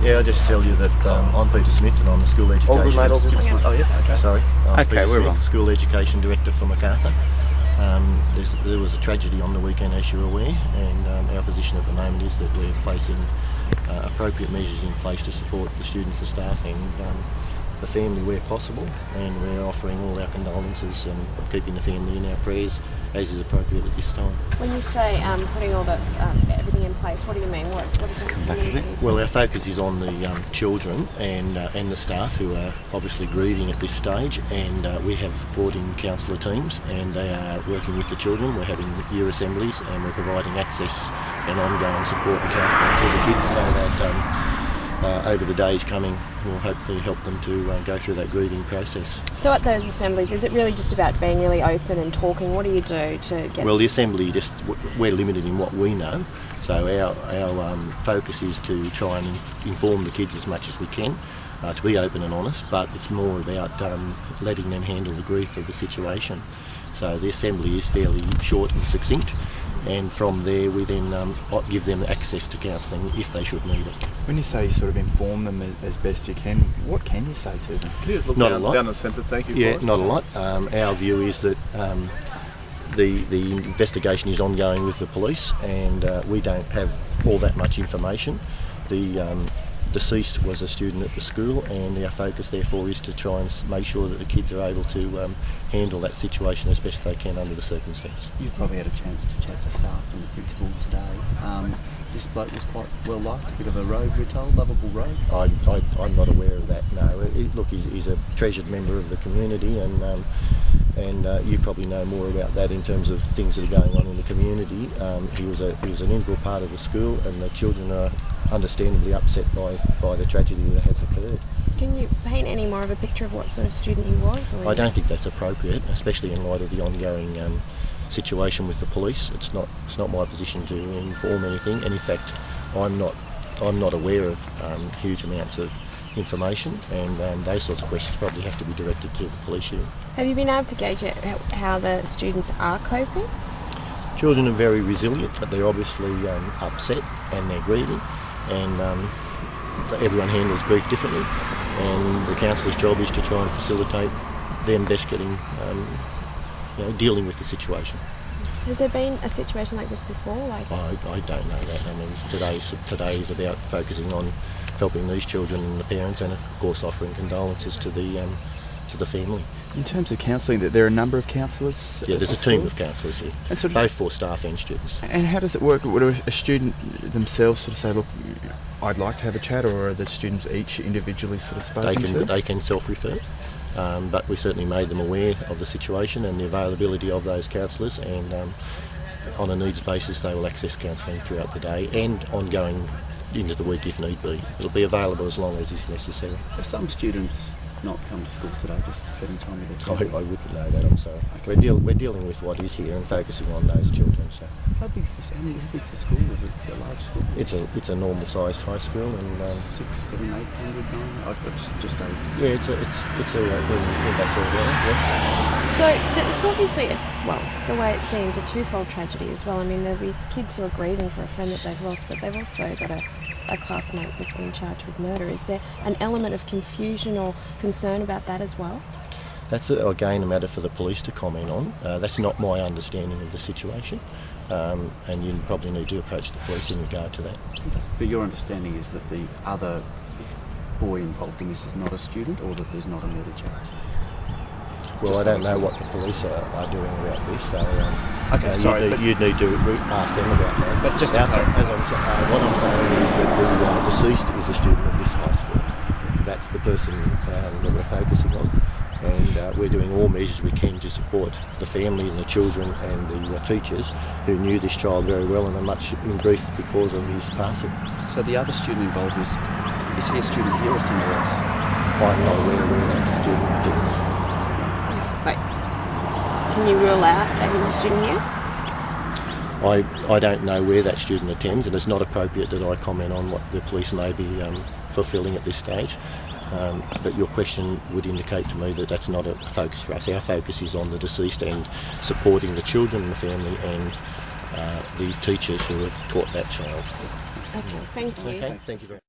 Yeah, I'll just tell you that I'm Peter Smith and I'm the school education. All good, mate, all good. Oh, yes, okay. Sorry, I'm Okay, Peter we're Smith, on. School Education Director for Macarthur. There was a tragedy on the weekend, as you're aware, and our position at the moment is that we're placing appropriate measures in place to support the students, the staff and the family where possible, and we're offering all our condolences and keeping the family in our prayers as is appropriate at this time. When you say putting all the everything in place, what do you mean? What does it mean? Well, our focus is on the children and the staff who are obviously grieving at this stage, and we have brought in counsellor teams and they are working with the children. We're having year assemblies and we're providing access and ongoing support and counselling to the kids so that over the days coming we'll hopefully help them to go through that grieving process. So at those assemblies, is it really just about being really open and talking? What do you do to get... Well, the assembly, we're limited in what we know, so our focus is to try and inform the kids as much as we can, to be open and honest, but it's more about letting them handle the grief of the situation. So the assembly is fairly short and succinct, and from there we then give them access to counselling if they should need it. When you say sort of inform them as best you can, what can you say to them? Can you just look Not down, a lot. down the centre, thank you. Yeah, for it? not a lot. Our view is that the investigation is ongoing with the police, and we don't have all that much information. The deceased was a student at the school, and our focus therefore is to try and make sure that the kids are able to handle that situation as best they can under the circumstance. You've probably had a chance to chat to staff and the principal today. This bloke was quite well liked, a bit of a rogue, we're told, lovable rogue. I'm not aware of that, no. Look, he's a treasured member of the community, and you probably know more about that in terms of things that are going on in the community. He was an integral part of the school, and the children are understandably upset by the tragedy that has occurred. Can you paint any more of a picture of what sort of student he was? Or I don't think that's appropriate, especially in light of the ongoing situation with the police. It's not my position to inform anything, and in fact I'm not aware of huge amounts of information, and those sorts of questions probably have to be directed to the police unit. Have you been able to gauge how the students are coping? Children are very resilient, but they're obviously upset and they're grieving, and everyone handles grief differently, and the counsellor's job is to try and facilitate them best getting dealing with the situation. Has there been a situation like this before? I don't know that. I mean, today is about focusing on helping these children and the parents, and of course offering condolences to the family. In terms of counselling, there are a number of counsellors? Yeah, there's a team of counsellors here, and sort of, both for staff and students. And how does it work? Would a student themselves sort of say, look, I'd like to have a chat, or are the students each individually sort of spoken to? They can self-refer, but we certainly made them aware of the situation and the availability of those counsellors, and on a needs basis they will access counselling throughout the day and ongoing into the week if need be. It'll be available as long as is necessary. Have some students not come to school today, just spending time with their children? I wouldn't know that, I'm sorry. Okay. We're dealing with what is here and focusing on those children. So How big's the school? Is it a large school? it's a normal sized high school, and 600, 700, 800, 900? I'd just say. yeah, it's in that sort of area, yes. So it's obviously, the way it seems, a twofold tragedy as well. I mean, there'll be kids who are grieving for a friend that they've lost, but they've also got a classmate that's been charged with murder. Is there an element of confusion or concern about that as well? That's again a matter for the police to comment on. That's not my understanding of the situation, and you probably need to approach the police in regard to that. But your understanding is that the other boy involved in this is not a student, or that there's not a murder charge? Well, I don't know what the police are doing about this, so you'd need to ask them about that. But just what I'm saying is that the deceased is a student at this high school. That's the person that we're focusing on, and we're doing all measures we can to support the family and the children and the teachers who knew this child very well and are much in grief because of his passing. So the other student involved is he a student here or somewhere else? I'm not aware where that student is. Wait, can you rule out that he was a student here? I don't know where that student attends, and it's not appropriate that I comment on what the police may be fulfilling at this stage. But your question would indicate to me that that's not a focus for us. Our focus is on the deceased and supporting the children and the family and the teachers who have taught that child. Okay, thank you. Okay, thank you very much.